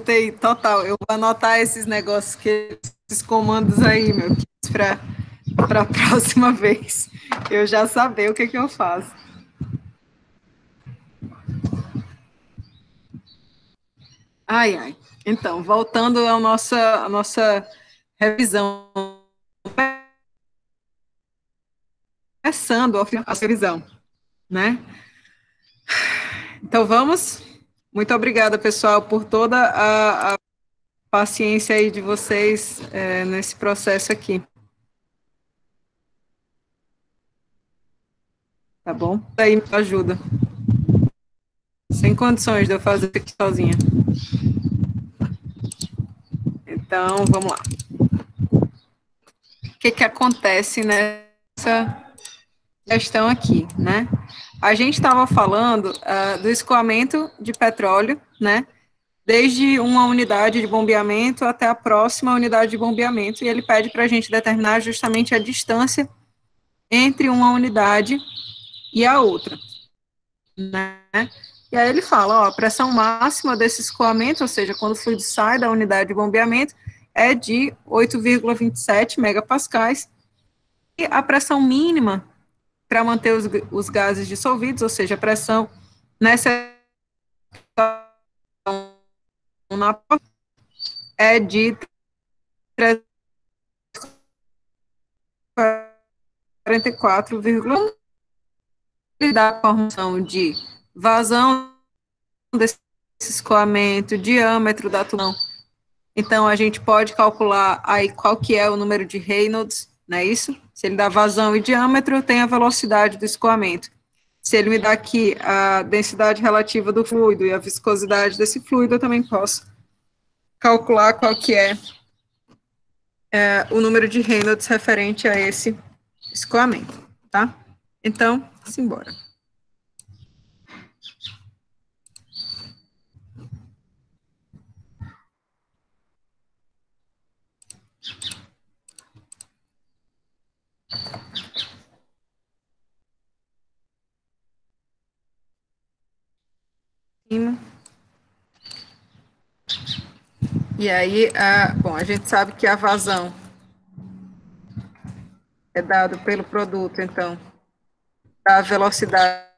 TI total. Eu vou anotar esses negócios, esses comandos aí, meu, para a próxima vez. Eu já saber o que, que eu faço. Ai, ai. Então, voltando à nossa revisão, começando a revisão, né? Então, vamos. Muito obrigada, pessoal, por toda a paciência aí de vocês nesse processo aqui. Tá bom? Aí me ajuda. Sem condições de eu fazer isso aqui sozinha. Então, vamos lá. O que que acontece nessa questão aqui, né? A gente estava falando do escoamento de petróleo, né? Desde uma unidade de bombeamento até a próxima unidade de bombeamento, e ele pede para a gente determinar justamente a distância entre uma unidade e a outra, né? E aí ele fala, ó, a pressão máxima desse escoamento, ou seja, quando o fluido sai da unidade de bombeamento, é de 8,27 megapascais, e a pressão mínima para manter os gases dissolvidos, ou seja, a pressão nessa na é de 344,1, ele dá a formação de vazão desse escoamento, diâmetro da tubulação. Então, a gente pode calcular aí qual que é o número de Reynolds, não é isso? Se ele dá vazão e diâmetro, tem a velocidade do escoamento. Se ele me dá aqui a densidade relativa do fluido e a viscosidade desse fluido, eu também posso calcular qual que é o número de Reynolds referente a esse escoamento, tá? Então, simbora. E aí, bom, a gente sabe que a vazão é dado pelo produto, então, da velocidade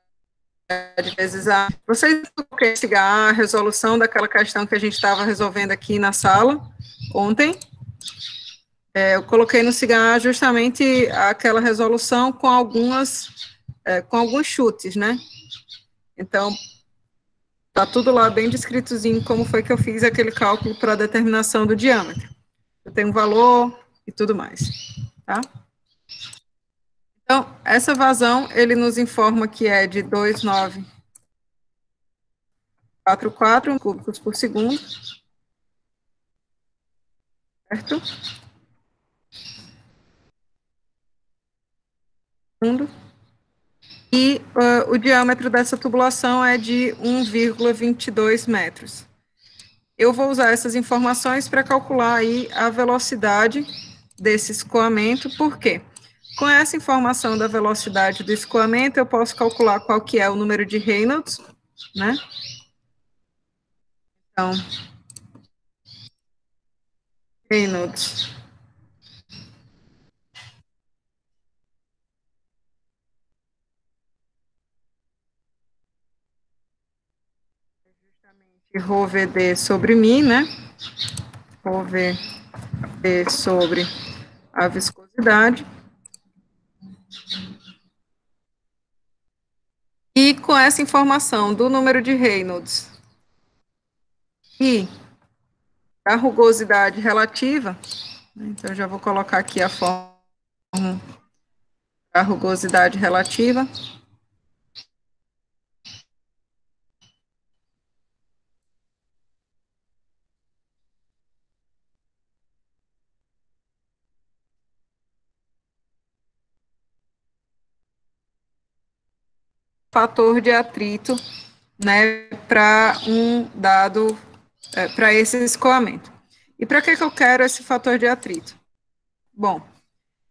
vezes a... Vocês investigar a resolução daquela questão que a gente estava resolvendo aqui na sala ontem? Eu coloquei no CIGA justamente aquela resolução com com alguns chutes, né? Então, tá tudo lá bem descritozinho como foi que eu fiz aquele cálculo para a determinação do diâmetro. Eu tenho um valor e tudo mais, tá? Então, essa vazão, ele nos informa que é de 2,944 cúbicos por segundo, certo? E o diâmetro dessa tubulação é de 1,22 metros. Eu vou usar essas informações para calcular aí a velocidade desse escoamento, por quê? Com essa informação da velocidade do escoamento, eu posso calcular qual que é o número de Reynolds, né? Então, Reynolds rho VD sobre mim, né? Rho VD sobre a viscosidade. E com essa informação do número de Reynolds e a rugosidade relativa, então já vou colocar aqui a forma da rugosidade relativa. Fator de atrito, né, para um dado, para esse escoamento. E para que eu quero esse fator de atrito? Bom,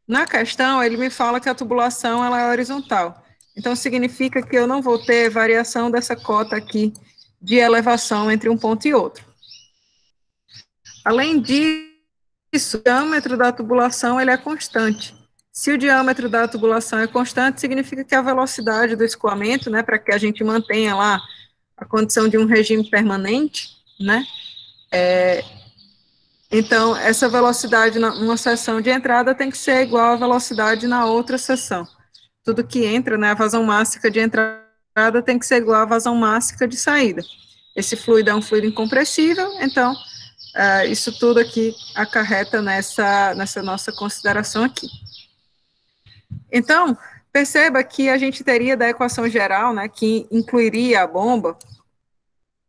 na questão, ele me fala que a tubulação ela é horizontal. Então, significa que eu não vou ter variação dessa cota aqui de elevação entre um ponto e outro. Além disso, o diâmetro da tubulação ele é constante. Se o diâmetro da tubulação é constante, significa que a velocidade do escoamento, né, para que a gente mantenha lá a condição de um regime permanente, né, então, essa velocidade numa seção de entrada tem que ser igual à velocidade na outra seção. Tudo que entra, né, a vazão máxima de entrada tem que ser igual à vazão máxima de saída. Esse fluido é um fluido incompressível, então, isso tudo aqui acarreta nessa nossa consideração aqui. Então, perceba que a gente teria da equação geral, né, que incluiria a bomba,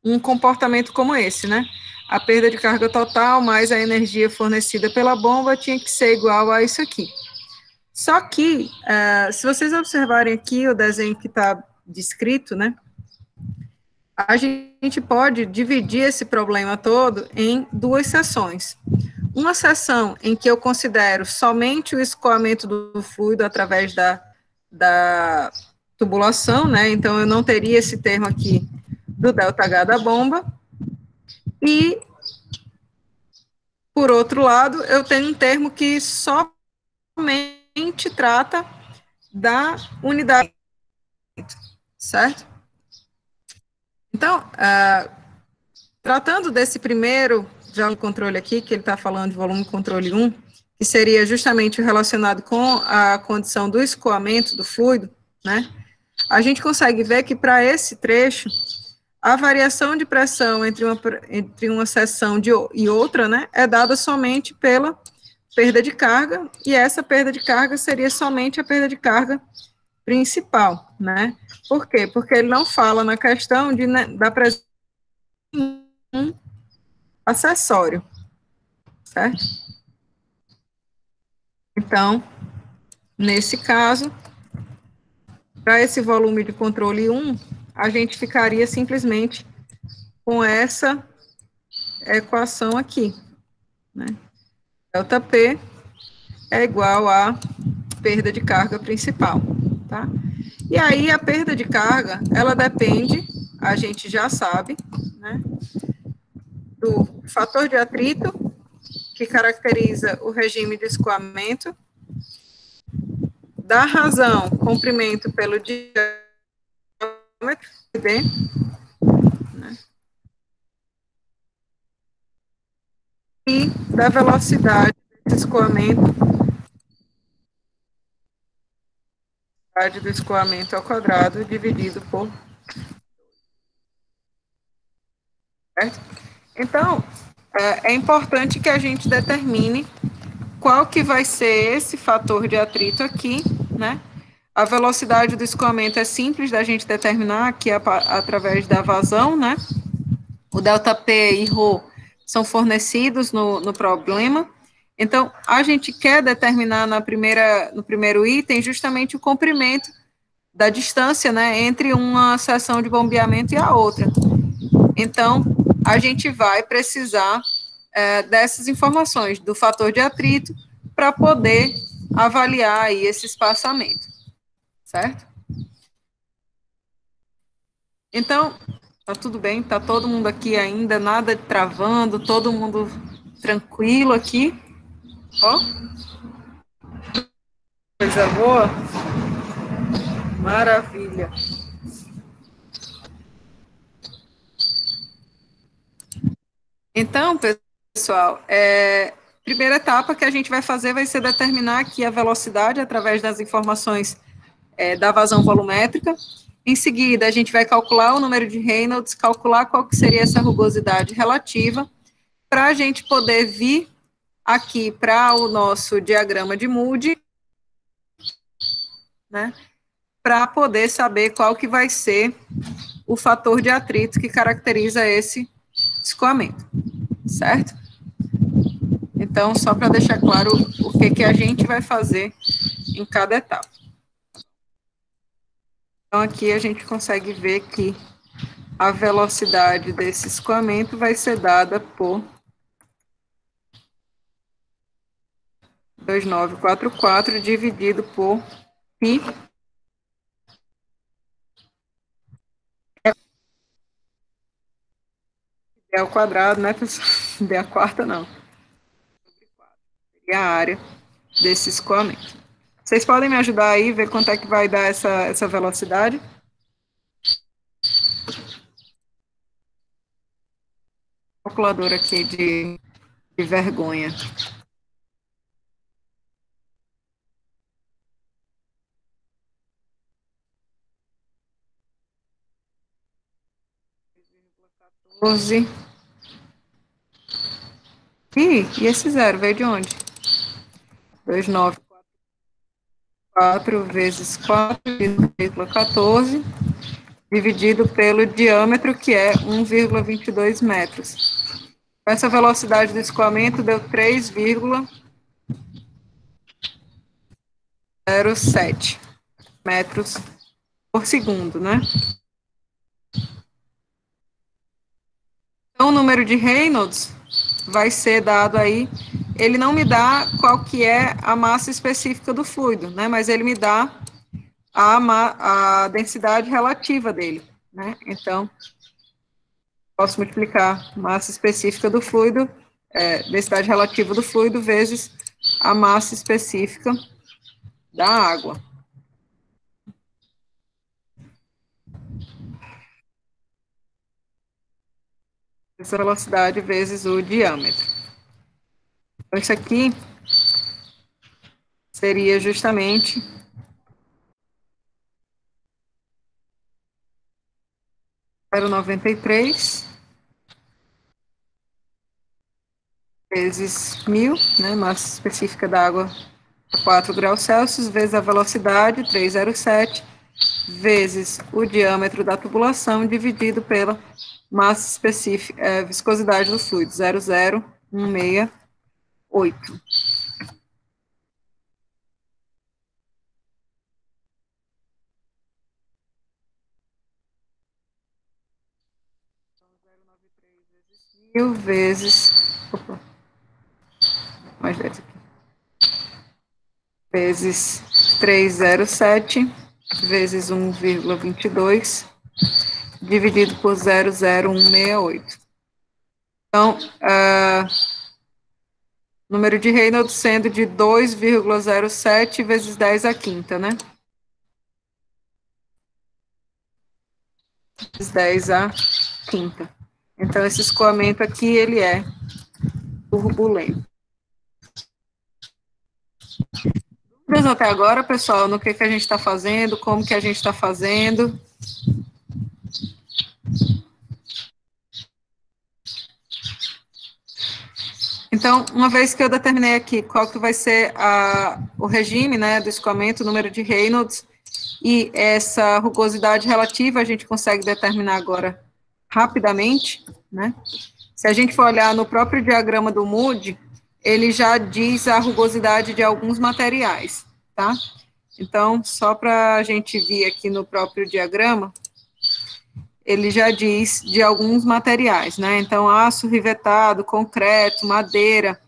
um comportamento como esse, né? A perda de carga total mais a energia fornecida pela bomba tinha que ser igual a isso aqui. Só que, se vocês observarem aqui o desenho que está descrito, né? A gente pode dividir esse problema todo em duas seções. Uma seção em que eu considero somente o escoamento do fluido através da tubulação, né? Então, eu não teria esse termo aqui do ΔH da bomba. E, por outro lado, eu tenho um termo que somente trata da unidade, certo? Então, tratando desse primeiro volume controle aqui, que ele está falando de volume controle 1, que seria justamente relacionado com a condição do escoamento do fluido, né? A gente consegue ver que para esse trecho, a variação de pressão entre uma seção e outra, né, é dada somente pela perda de carga, e essa perda de carga seria somente a perda de carga principal, né? Por quê? Porque ele não fala na questão da presença de um acessório, certo? Então, nesse caso, para esse volume de controle 1, a gente ficaria simplesmente com essa equação aqui, né? Delta P é igual a perda de carga principal, tá? E aí, a perda de carga, ela depende, a gente já sabe, né, do fator de atrito, que caracteriza o regime de escoamento, da razão, comprimento pelo diâmetro, D, né, e da velocidade desse escoamento, do escoamento ao quadrado, dividido por, certo? Então, é importante que a gente determine qual que vai ser esse fator de atrito aqui, né? A velocidade do escoamento é simples da gente determinar aqui através da vazão, né? O ΔP e ρ são fornecidos no problema. Então, a gente quer determinar no primeiro item justamente o comprimento da distância, né, entre uma seção de bombeamento e a outra. Então, a gente vai precisar dessas informações, do fator de atrito, para poder avaliar aí esse espaçamento, certo? Então, tá tudo bem, tá todo mundo aqui ainda, nada travando, todo mundo tranquilo aqui, ó, coisa boa, maravilha. Então, pessoal, primeira etapa que a gente vai fazer vai ser determinar aqui a velocidade através das informações da vazão volumétrica. Em seguida, a gente vai calcular o número de Reynolds, calcular qual que seria essa rugosidade relativa, para a gente poder vir aqui para o nosso diagrama de Moody, né, para poder saber qual que vai ser o fator de atrito que caracteriza esse escoamento, certo? Então, só para deixar claro o que a gente vai fazer em cada etapa. Então, aqui a gente consegue ver que a velocidade desse escoamento vai ser dada por 2.944 dividido por π ao quadrado, né, pessoal? D a quarta, não. Seria a área desse escoamento. Vocês podem me ajudar aí, ver quanto é que vai dar essa velocidade? Calculadora aqui de vergonha. Doze. E esse zero veio de onde? 2,944 vezes 4,14, dividido pelo diâmetro, que é 1,22 metros. Essa velocidade do escoamento deu 3,07 metros por segundo, né? Então, o número de Reynolds vai ser dado aí, ele não me dá qual que é a massa específica do fluido, né? Mas ele me dá a densidade relativa dele, né? Então, posso multiplicar massa específica do fluido, densidade relativa do fluido, vezes a massa específica da água. Essa velocidade vezes o diâmetro. Então, isso aqui seria justamente 0,93 vezes 1.000, né, massa específica da água a 4 graus Celsius, vezes a velocidade, 307, vezes o diâmetro da tubulação, dividido pela massa específica, viscosidade do fluido, 0,0168. Mil vezes, mais 10 aqui, vezes 307, vezes 1,22, dividido por 0,0168. Então, número de Reynolds sendo de 2,07 vezes 10 à quinta, né? Vezes 10 à quinta. Então, esse escoamento aqui, ele é turbulento. Dúvidas até agora, pessoal, no que a gente está fazendo, como que a gente está fazendo? Então, uma vez que eu determinei aqui qual que vai ser o regime, né, do escoamento, o número de Reynolds, e essa rugosidade relativa, a gente consegue determinar agora rapidamente, né? Se a gente for olhar no próprio diagrama do Moody, ele já diz a rugosidade de alguns materiais, tá? Então, só para a gente vir aqui no próprio diagrama, ele já diz de alguns materiais, né? Então, aço rivetado, concreto, madeira,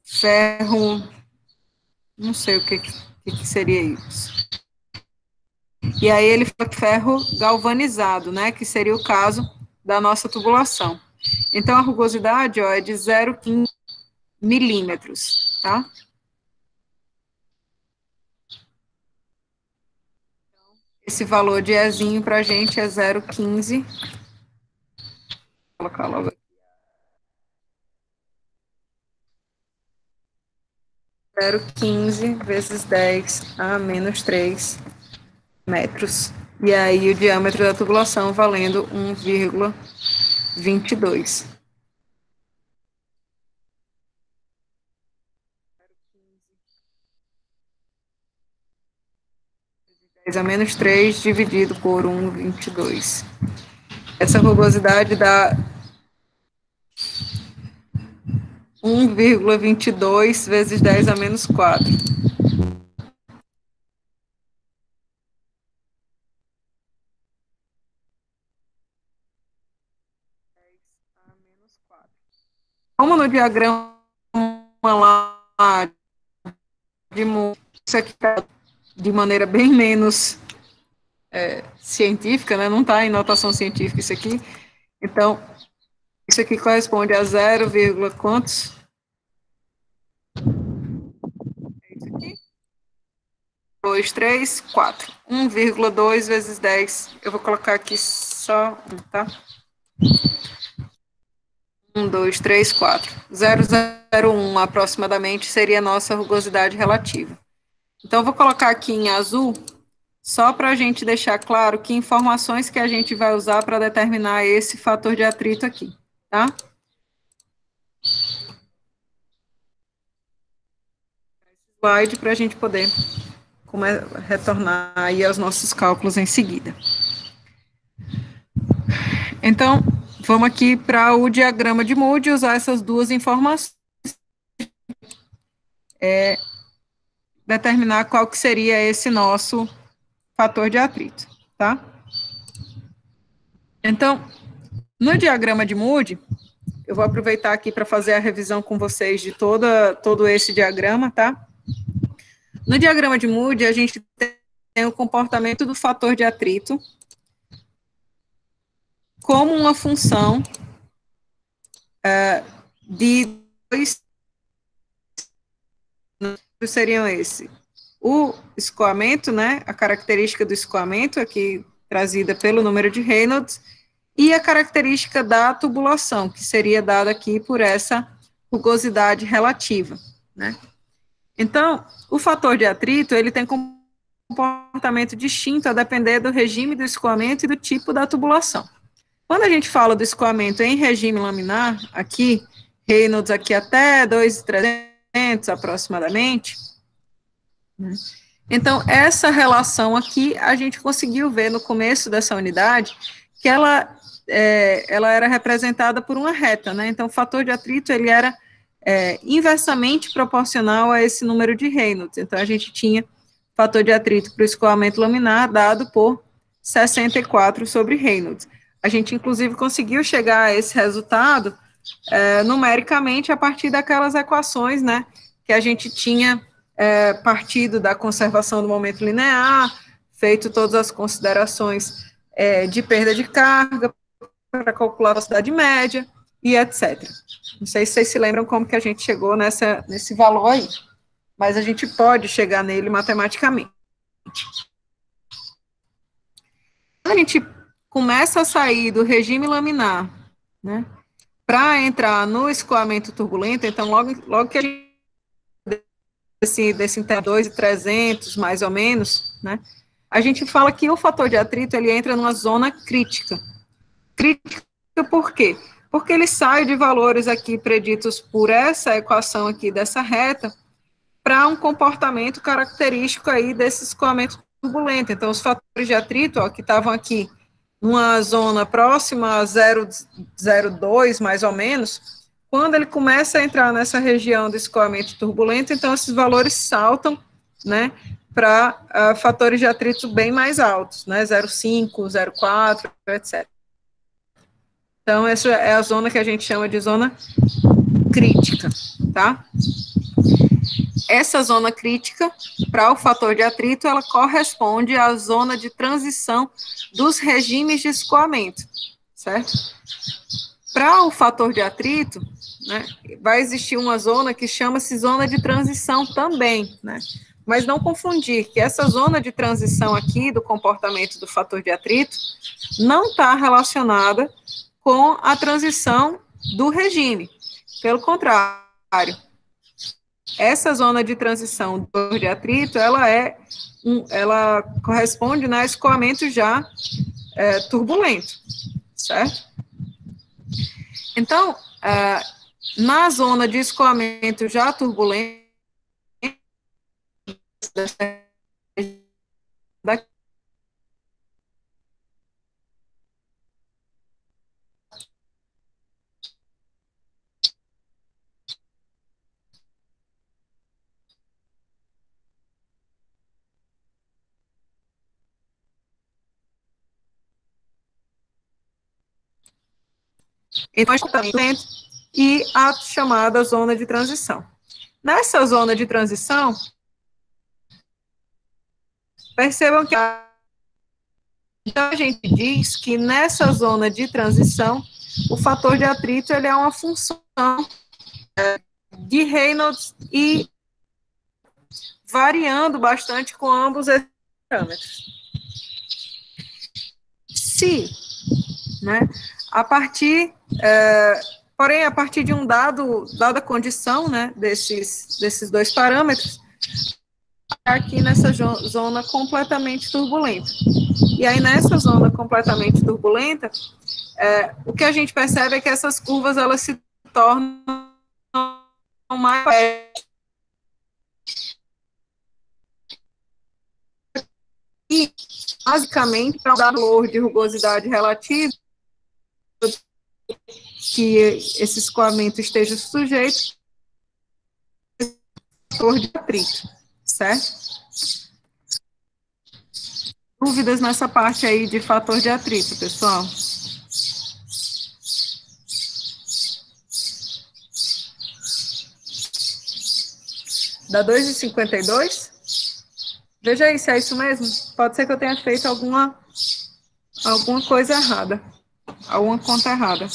ferro, não sei o que seria isso. E aí ele fala ferro galvanizado, né? Que seria o caso da nossa tubulação. Então, a rugosidade, ó, é de 0,15 milímetros, tá? Esse valor de Ezinho para a gente é 0,15. Vou colocar logo aqui. 0,15 vezes 10 a menos 3 metros. E aí o diâmetro da tubulação valendo 1,22. 10 a menos 3 dividido por 1,22. Essa rugosidade dá 1,22 vezes 10 a menos 4. Como no diagrama lá de isso aqui está de maneira bem menos científica, né? Não está em notação científica isso aqui. Então, Isso aqui corresponde a 0, quantos? É isso aqui. 2, 3, 4. 1,2 vezes 10. Eu vou colocar aqui só um, tá? 1, 2, 3, 4. 0,01 aproximadamente seria a nossa rugosidade relativa. Então, eu vou colocar aqui em azul, só para a gente deixar claro que informações que a gente vai usar para determinar esse fator de atrito aqui, tá? Slide para a gente poder retornar aí aos nossos cálculos em seguida. Então, vamos aqui para o diagrama de Moody, usar essas duas informações, determinar qual que seria esse nosso fator de atrito, tá? Então, no diagrama de Moody, eu vou aproveitar aqui para fazer a revisão com vocês de todo esse diagrama, tá? No diagrama de Moody, a gente tem o comportamento do fator de atrito como uma função de dois seriam esse. O escoamento, né, a característica do escoamento, aqui trazida pelo número de Reynolds, e a característica da tubulação, que seria dada aqui por essa rugosidade relativa, né. Então, o fator de atrito, ele tem comportamento distinto a depender do regime do escoamento e do tipo da tubulação. Quando a gente fala do escoamento em regime laminar, aqui, Reynolds aqui até 2.300 aproximadamente, né? Então, essa relação aqui, a gente conseguiu ver no começo dessa unidade, que ela era representada por uma reta, né? Então, o fator de atrito, ele era inversamente proporcional a esse número de Reynolds. Então, a gente tinha fator de atrito para o escoamento laminar dado por 64 sobre Reynolds. A gente, inclusive, conseguiu chegar a esse resultado numericamente a partir daquelas equações, né, que a gente tinha partido da conservação do momento linear, feito todas as considerações de perda de carga para calcular a velocidade média e etc. Não sei se vocês se lembram como que a gente chegou nesse valor aí, mas a gente pode chegar nele matematicamente. A gente começa a sair do regime laminar, né, para entrar no escoamento turbulento, então logo que a gente desse entre 2.300, mais ou menos, né, a gente fala que o fator de atrito, ele entra numa zona crítica. Crítica por quê? Porque ele sai de valores aqui preditos por essa equação aqui dessa reta para um comportamento característico aí desse escoamento turbulento. Então, os fatores de atrito, ó, que estavam aqui numa zona próxima a 0,02, mais ou menos, quando ele começa a entrar nessa região do escoamento turbulento, então esses valores saltam, né, para fatores de atrito bem mais altos, né, 0,5, 0,4, etc. Então, essa é a zona que a gente chama de zona crítica, tá? Essa zona crítica, para o fator de atrito, ela corresponde à zona de transição dos regimes de escoamento, certo? Para o fator de atrito, né, vai existir uma zona que chama-se zona de transição também, né? Mas não confundir que essa zona de transição aqui do comportamento do fator de atrito não está relacionada com a transição do regime. Pelo contrário, essa zona de transição do de atrito, ela corresponde a escoamento já turbulento, certo? Então, na zona de escoamento já turbulento, e a chamada zona de transição. Nessa zona de transição, percebam que então a gente diz que nessa zona de transição o fator de atrito ele é uma função de Reynolds e variando bastante com ambos esses parâmetros. Se, né, a partir, porém, a partir de dada condição, né, desses dois parâmetros, aqui nessa zona completamente turbulenta. E aí, nessa zona completamente turbulenta, o que a gente percebe é que essas curvas, elas se tornam mais... E, basicamente, para dar valor de rugosidade relativa, que esse escoamento esteja sujeito ao fator de atrito, certo? Dúvidas nessa parte aí de fator de atrito, pessoal? Dá 2,52? Veja aí se é isso mesmo. Pode ser que eu tenha feito alguma coisa errada. Alguma conta errada.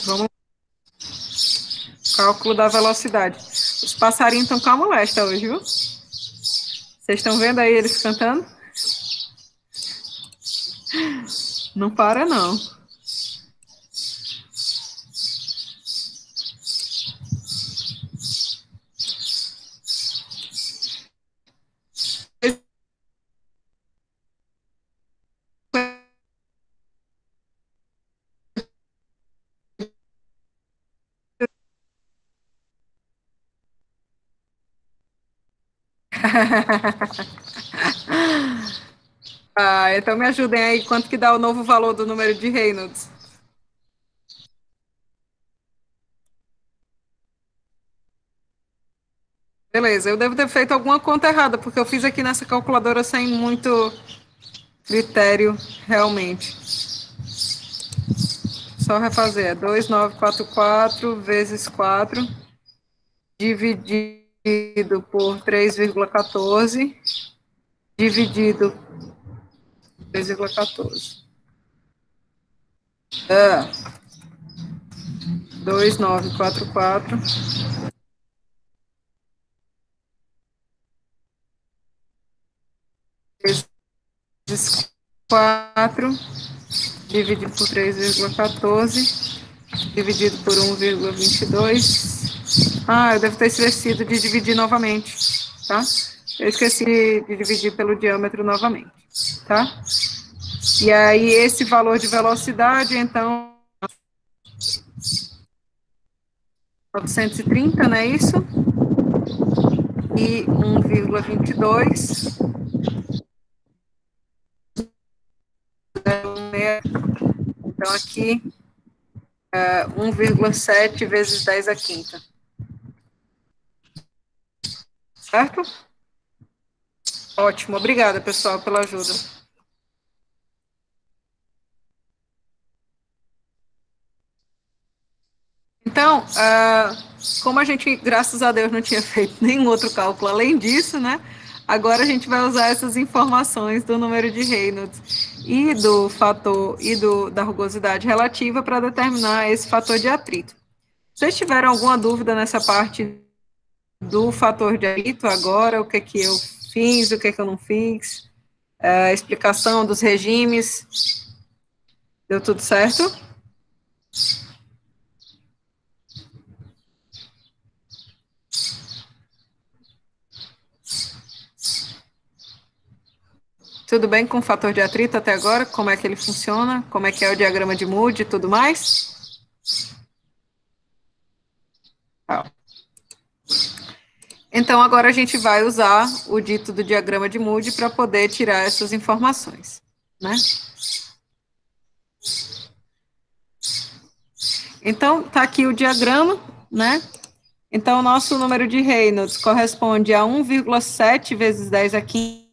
Vamos. Cálculo da velocidade. Os passarinhos estão com a molesta hoje, viu? Vocês estão vendo aí eles cantando? Não para, não. Então me ajudem aí, quanto que dá o novo valor do número de Reynolds? Beleza, eu devo ter feito alguma conta errada, porque eu fiz aqui nessa calculadora sem muito critério, realmente. Só refazer, 2,944 vezes 4, dividido por 3,14, dividido 3,14. 2,944 vezes 4, dividido por 3,14, dividido por 1,22. Eu devo ter esquecido de dividir novamente, tá? Eu esqueci de dividir pelo diâmetro novamente, tá? E aí, esse valor de velocidade, então, 930, não é isso? E 1,22. Então, aqui, 1,7 vezes 10 à quinta. Certo? Ótimo, obrigada, pessoal, pela ajuda. Então, como a gente, graças a Deus, não tinha feito nenhum outro cálculo além disso, né? Agora a gente vai usar essas informações do número de Reynolds e do fator e da rugosidade relativa para determinar esse fator de atrito. Se vocês tiveram alguma dúvida nessa parte do fator de atrito agora, o que que eu fiz, o que que eu não fiz, a explicação dos regimes, deu tudo certo? Tudo bem com o fator de atrito até agora? Como é que ele funciona? Como é que é o diagrama de Moody e tudo mais? Tá. Então, agora a gente vai usar o dito do diagrama de Moody para poder tirar essas informações, né? Então, tá aqui o diagrama, né? Então, o nosso número de Reynolds corresponde a 1,7 vezes 10 à quinta.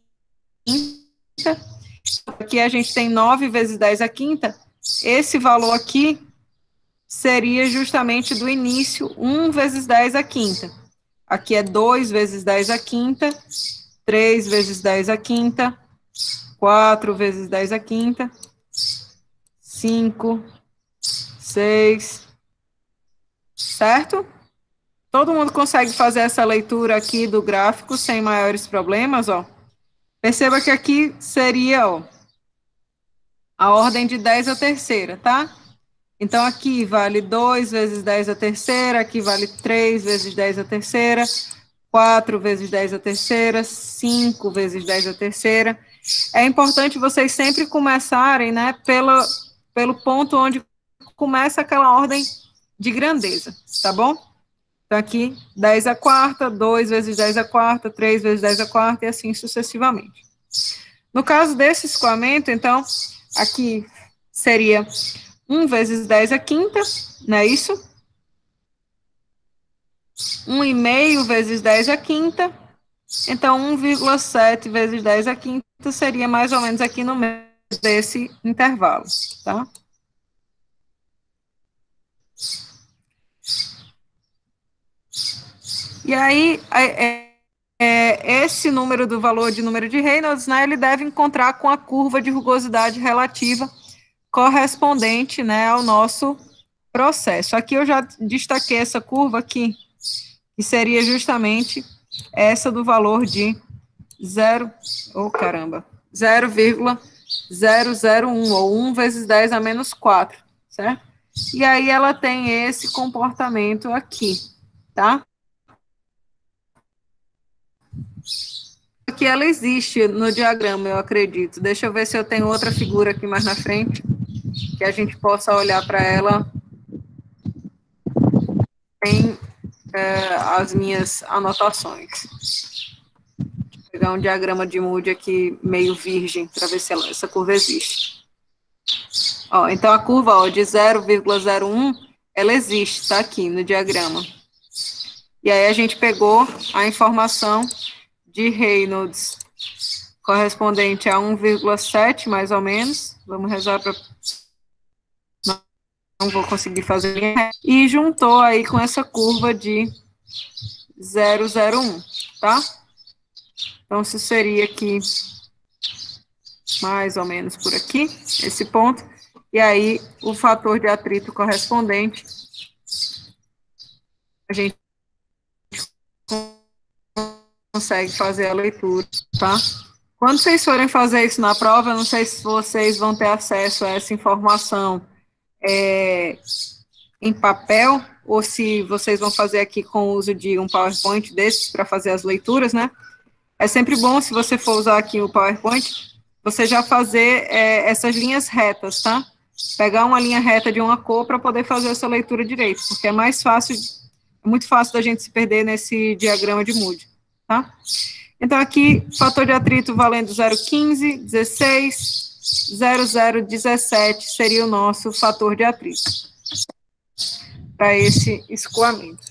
Aqui a gente tem 9 vezes 10 à quinta. Esse valor aqui seria justamente do início, 1 vezes 10 à quinta. Aqui é 2 vezes 10 à quinta, 3 vezes 10 à quinta, 4 vezes 10 à quinta, 5, 6, certo? Todo mundo consegue fazer essa leitura aqui do gráfico sem maiores problemas, ó. Perceba que aqui seria, ó, a ordem de 10 à terceira, tá? Então, aqui vale 2 vezes 10 à terceira, aqui vale 3 vezes 10 à terceira, 4 vezes 10 à terceira, 5 vezes 10 à terceira. É importante vocês sempre começarem, né, pelo ponto onde começa aquela ordem de grandeza, tá bom? Então, aqui, 10 à quarta, 2 vezes 10 à quarta, 3 vezes 10 à quarta, e assim sucessivamente. No caso desse escoamento, então, aqui seria 1 vezes 10 à quinta, não é isso? 1,5 vezes 10 à quinta. Então, 1,7 vezes 10 à quinta seria mais ou menos aqui no meio desse intervalo, tá? E aí, esse número do valor de número de Reynolds, né, ele deve encontrar com a curva de rugosidade relativa correspondente, né, ao nosso processo. Aqui eu já destaquei essa curva aqui, que seria justamente essa do valor de 0,001, ou 1 vezes 10 a menos 4, certo? E aí ela tem esse comportamento aqui, tá? Aqui ela existe no diagrama, eu acredito. Deixa eu ver se eu tenho outra figura aqui mais na frente, que a gente possa olhar para ela. Tem as minhas anotações. Vou pegar um diagrama de Moody aqui meio virgem, para ver se essa curva existe. Ó, então, a curva, ó, de 0,01, ela existe, está aqui no diagrama. E aí a gente pegou a informação de Reynolds correspondente a 1,7, mais ou menos. Vamos rezar para... Não vou conseguir fazer. E juntou aí com essa curva de 0,01, tá? Então, isso seria aqui, mais ou menos por aqui, esse ponto. E aí, o fator de atrito correspondente, a gente consegue fazer a leitura, tá? Quando vocês forem fazer isso na prova, eu não sei se vocês vão ter acesso a essa informação em papel, ou se vocês vão fazer aqui com o uso de um PowerPoint desses para fazer as leituras, né? É sempre bom, se você for usar aqui o PowerPoint, você já fazer essas linhas retas, tá? Pegar uma linha reta de uma cor para poder fazer essa leitura direito, porque é mais fácil, é muito fácil da gente se perder nesse diagrama de Moody, tá? Então, aqui, fator de atrito valendo 0,15, 16, 0,017 seria o nosso fator de atrito para esse escoamento.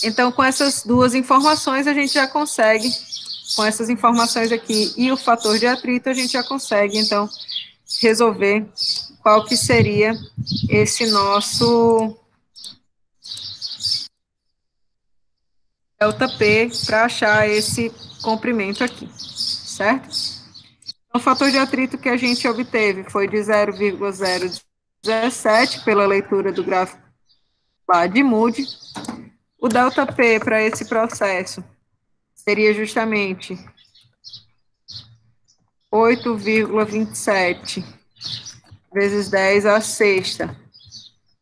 Então, com essas duas informações, a gente já consegue, com essas informações aqui e o fator de atrito, a gente já consegue, então, resolver qual que seria esse nosso delta P para achar esse comprimento aqui, certo? Então, o fator de atrito que a gente obteve foi de 0,017 pela leitura do gráfico lá de Moody. O delta P para esse processo seria justamente 8,27 vezes 10 à sexta,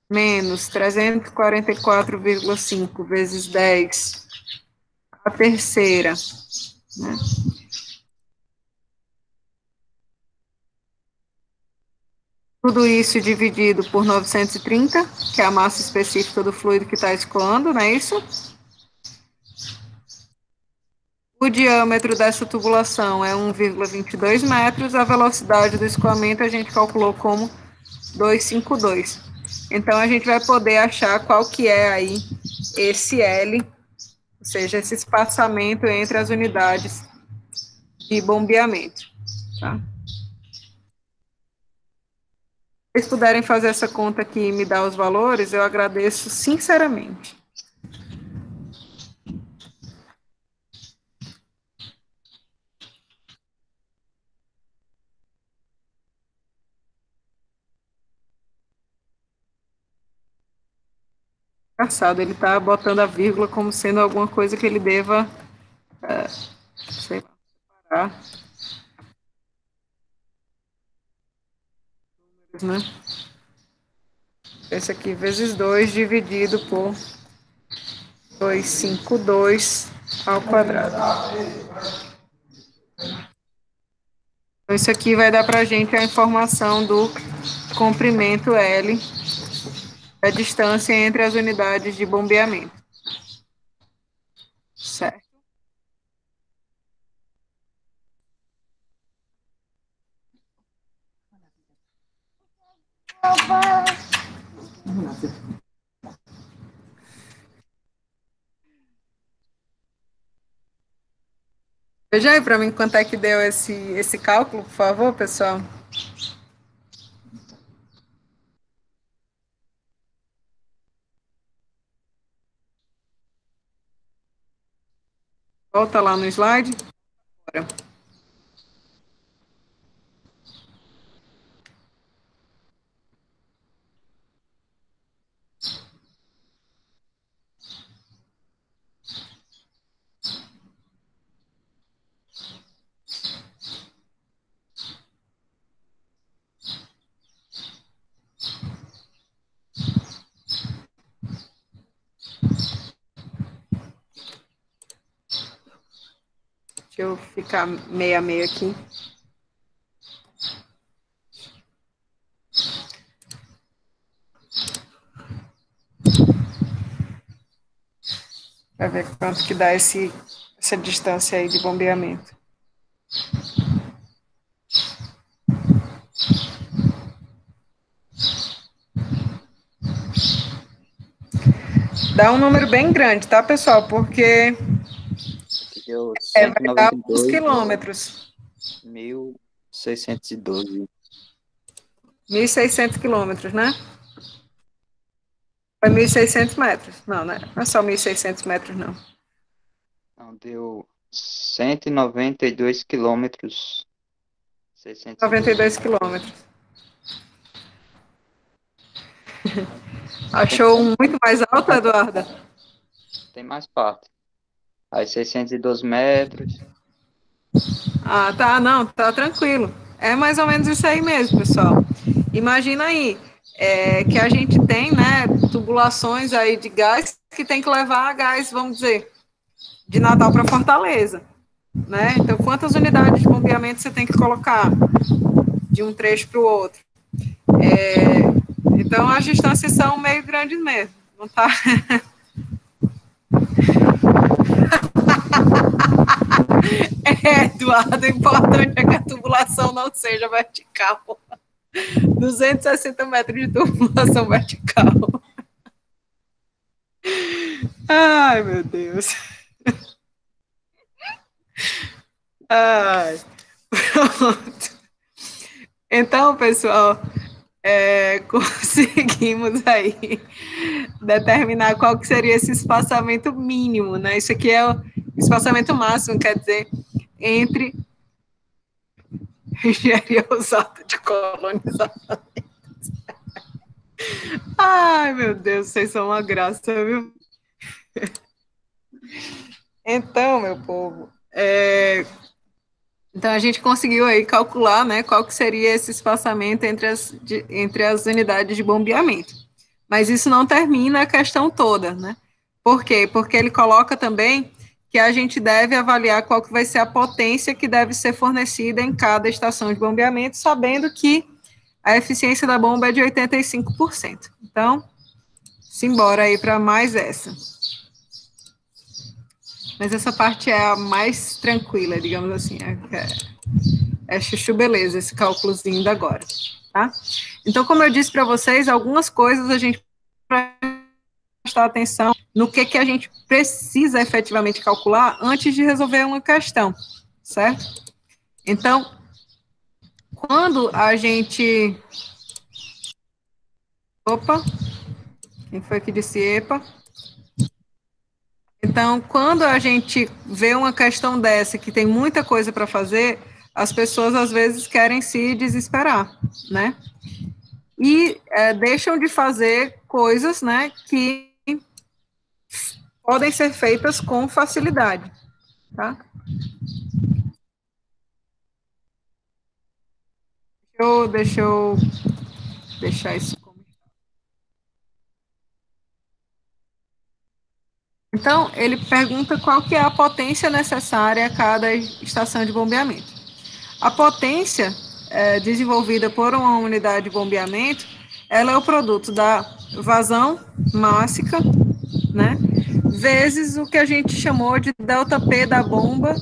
menos 344,5 vezes 10 à terceira, né? Tudo isso dividido por 930, que é a massa específica do fluido que está escoando, não é isso? O diâmetro dessa tubulação é 1,22 metros, a velocidade do escoamento a gente calculou como 252. Então, a gente vai poder achar qual que é aí esse L, ou seja, esse espaçamento entre as unidades de bombeamento, tá? Se vocês puderem fazer essa conta aqui e me dar os valores, eu agradeço sinceramente. Engraçado, ele está botando a vírgula como sendo alguma coisa que ele deva, sei lá, separar, né? Esse aqui vezes 2 dividido por 252 ao quadrado. Então, isso aqui vai dar para a gente a informação do comprimento L, a distância entre as unidades de bombeamento. Certo? Veja aí para mim quanto é que deu esse cálculo, por favor, pessoal. Volta lá no slide. Bora. Deixa eu ficar meio a meio aqui. Para ver quanto que dá essa distância aí de bombeamento. Dá um número bem grande, tá, pessoal? Porque Deu vai dar alguns 192, quilômetros. 1.612. 1.600 quilômetros, né? Foi 1.600 metros. Não, né? Não é só 1.600 metros, não. Não, deu 192 quilômetros. 92 612. quilômetros. Achou um muito mais alto, Eduarda? Tem mais parte. Aí 612 metros. Ah, tá, não, tá tranquilo. É mais ou menos isso aí mesmo, pessoal. Imagina aí, que a gente tem, né, tubulações aí de gás que tem que levar gás, vamos dizer, de Natal para Fortaleza, né? Então, quantas unidades de bombeamento você tem que colocar de um trecho para o outro? Então, as distâncias são meio grandes mesmo, não tá? Eduardo, o importante é que a tubulação não seja vertical. 260 metros de tubulação vertical. Ai, meu Deus. Ai, pronto. Então, pessoal, conseguimos aí determinar qual que seria esse espaçamento mínimo, né? Isso aqui é o espaçamento máximo, quer dizer, entre engenharia usada de colonização. Ai, meu Deus, vocês são uma graça, viu? Então, meu povo, então a gente conseguiu aí calcular, né, qual que seria esse espaçamento entre as unidades de bombeamento. Mas isso não termina a questão toda, né? Por quê? Porque ele coloca também que a gente deve avaliar qual que vai ser a potência que deve ser fornecida em cada estação de bombeamento, sabendo que a eficiência da bomba é de 85%. Então, simbora aí para mais essa. Mas essa parte é a mais tranquila, digamos assim. É chuchu beleza esse cálculozinho da agora, tá? Então, como eu disse para vocês, algumas coisas a gente prestar atenção no que a gente precisa efetivamente calcular antes de resolver uma questão, certo? Então, quando a gente... Opa, quem foi que disse epa? Então, quando a gente vê uma questão dessa que tem muita coisa para fazer, as pessoas às vezes querem se desesperar, né? E deixam de fazer coisas, né, que podem ser feitas com facilidade, tá? Deixa eu deixar isso como. Então, ele pergunta qual que é a potência necessária a cada estação de bombeamento. A potência desenvolvida por uma unidade de bombeamento, ela é o produto da vazão mássica, né, vezes o que a gente chamou de delta P da bomba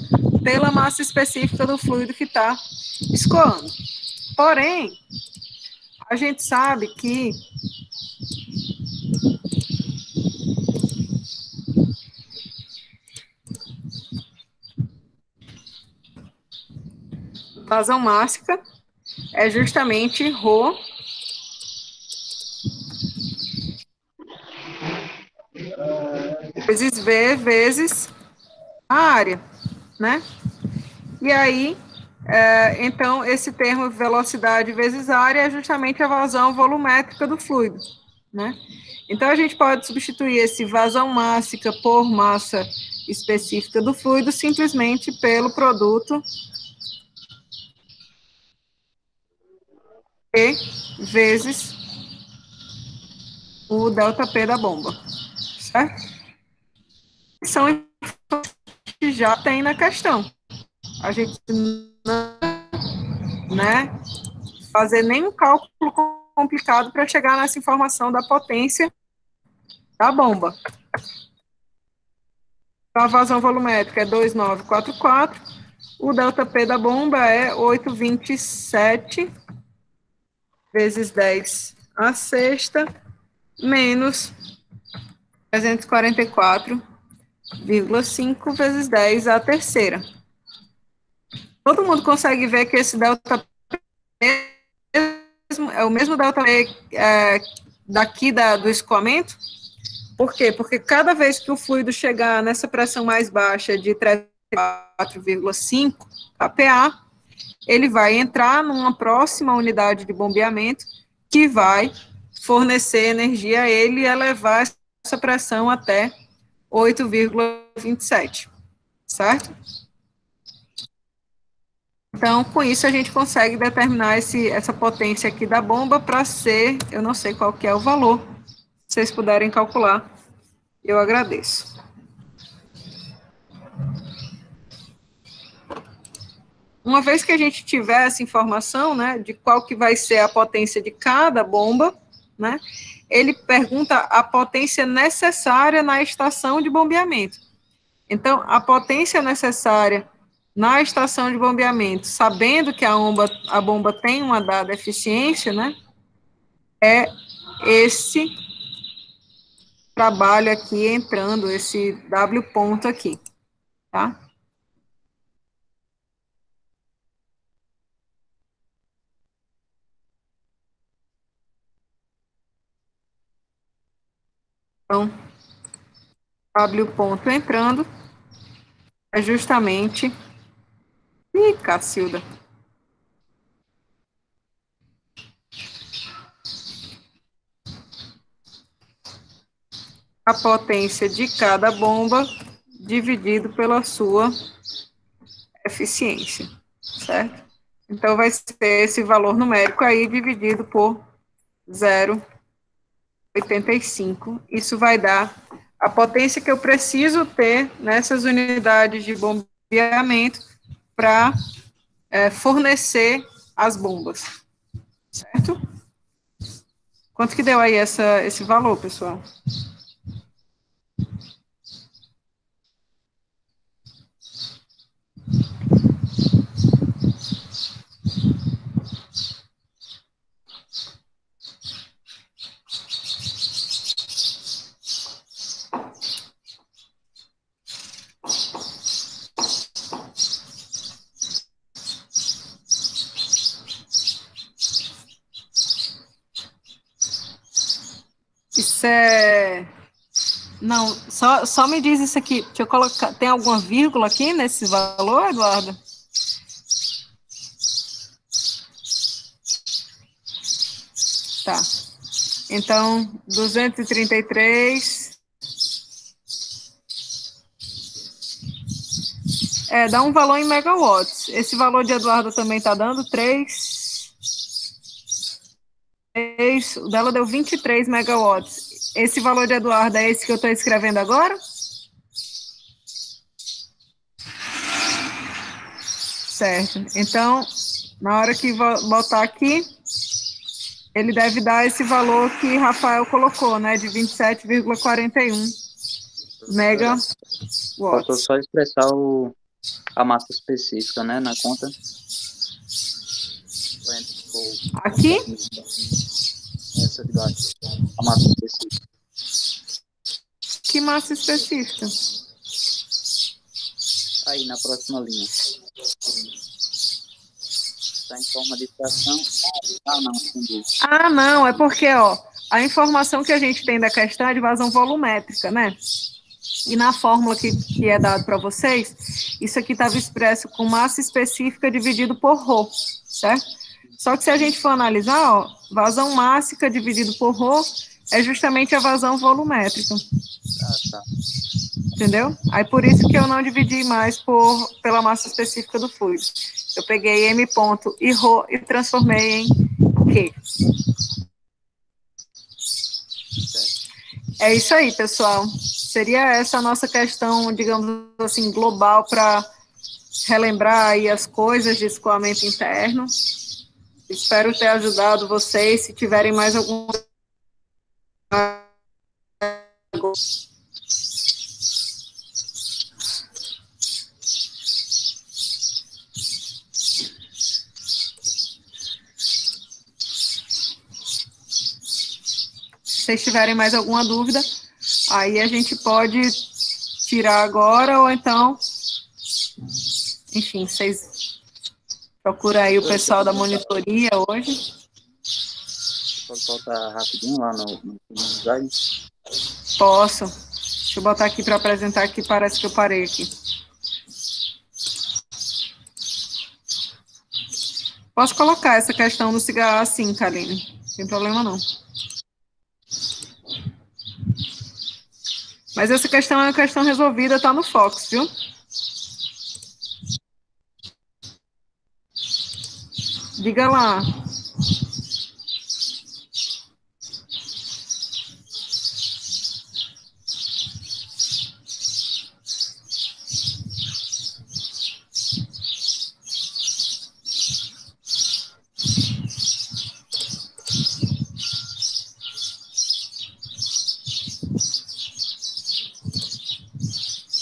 pela massa específica do fluido que está escoando. Porém, a gente sabe que vazão mássica é justamente ρ vezes V vezes a área, né? E aí, então, esse termo velocidade vezes área é justamente a vazão volumétrica do fluido, né? Então, a gente pode substituir esse vazão mássica por massa específica do fluido simplesmente pelo produto E vezes o delta P da bomba, certo? São que já tem na questão. A gente não, né, fazer nenhum cálculo complicado para chegar nessa informação da potência da bomba. A vazão volumétrica é 2,944, o delta P da bomba é 827 vezes 10 a sexta, menos 344,5 vezes 10 a terceira. Todo mundo consegue ver que esse delta P é o mesmo delta P daqui do escoamento? Por quê? Porque cada vez que o fluido chegar nessa pressão mais baixa de 34,5 kPa, ele vai entrar numa próxima unidade de bombeamento que vai fornecer energia a ele e elevar essa pressão até 8,27, certo? Então, com isso, a gente consegue determinar essa potência aqui da bomba para ser, eu não sei qual que é o valor, se vocês puderem calcular, eu agradeço. Uma vez que a gente tiver essa informação, né, de qual que vai ser a potência de cada bomba, né, ele pergunta a potência necessária na estação de bombeamento. Então, a potência necessária na estação de bombeamento, sabendo que a bomba tem uma dada eficiência, né, é esse trabalho aqui entrando, esse W ponto aqui, tá? Então, W ponto entrando é justamente... Ih, Cacilda. A potência de cada bomba dividido pela sua eficiência, certo? Então, vai ser esse valor numérico aí dividido por 0,85. Isso vai dar a potência que eu preciso ter nessas unidades de bombeamento para fornecer as bombas, certo? Quanto que deu aí esse valor, pessoal? Isso é... Não, só me diz isso aqui. Deixa eu colocar... Tem alguma vírgula aqui nesse valor, Eduardo? Tá. Então, 233 Dá um valor em megawatts. Esse valor de Eduardo também está dando 3. O dela deu 23 megawatts. Esse valor de Eduardo é esse que eu estou escrevendo agora? Certo. Então, na hora que botar aqui, ele deve dar esse valor que Rafael colocou, né? De 27,41 megawatts. Faltou só expressar a massa específica, né, na conta. Aqui? Essa de baixo. A massa específica. Que massa específica? Aí, na próxima linha. Está em forma de fração. Não, entendi. Não, é porque, ó, a informação que a gente tem da questão é de vazão volumétrica, né? E na fórmula que é dado para vocês, isso aqui estava expresso com massa específica dividido por ρ, certo? Só que se a gente for analisar, ó, vazão mássica dividido por ρ é justamente a vazão volumétrica. Tá. Entendeu? Aí por isso que eu não dividi mais pela massa específica do fluido. Eu peguei M ponto e ρ e transformei em Q. É isso aí, pessoal. Seria essa a nossa questão, digamos assim, global para relembrar aí as coisas de escoamento interno. Espero ter ajudado vocês. Se tiverem mais algum... Se vocês tiverem mais alguma dúvida, aí a gente pode tirar agora, ou então, enfim, vocês procuram aí o pessoal da monitoria hoje. Pode voltar rapidinho lá no slide? Posso. Deixa eu botar aqui para apresentar, que parece que eu parei aqui. Posso colocar essa questão do cigarro assim, Kaline. Não tem problema não. Mas essa questão é uma questão resolvida, tá no Fox, viu? Diga lá.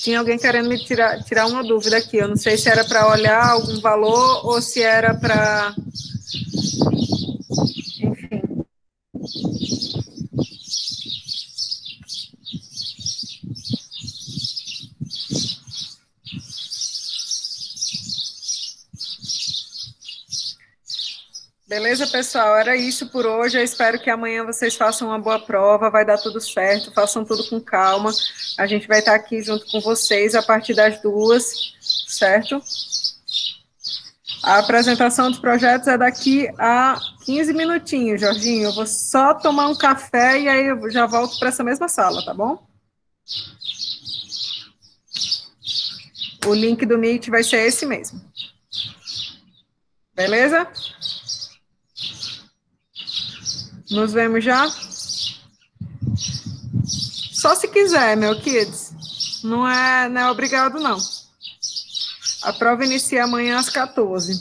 Tinha alguém querendo me tirar uma dúvida aqui. Eu não sei se era para olhar algum valor ou se era para... Enfim. Beleza, pessoal? Era isso por hoje. Eu espero que amanhã vocês façam uma boa prova. Vai dar tudo certo. Façam tudo com calma. A gente vai estar aqui junto com vocês a partir das 2, certo? A apresentação dos projetos é daqui a 15 minutinhos, Jorginho. Eu vou só tomar um café e aí eu já volto para essa mesma sala, tá bom? O link do Meet vai ser esse mesmo. Beleza? Nos vemos já? Só se quiser, meu kids. Não é obrigado, não. A prova inicia amanhã às 14.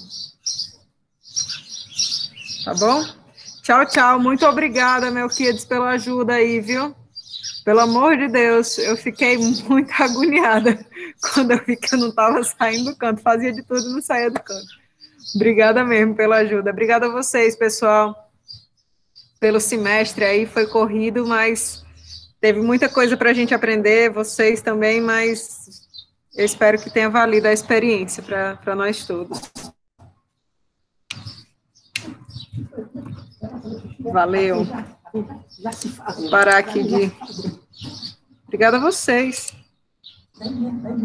Tá bom? Tchau, tchau. Muito obrigada, meu kids, pela ajuda aí, viu? Pelo amor de Deus, eu fiquei muito agoniada quando eu vi que eu não estava saindo do canto. Fazia de tudo e não saía do canto. Obrigada mesmo pela ajuda. Obrigada a vocês, pessoal, pelo semestre aí. Foi corrido, mas teve muita coisa para a gente aprender, vocês também, mas eu espero que tenha valido a experiência para nós todos. Valeu. Vou parar aqui de... Obrigada a vocês.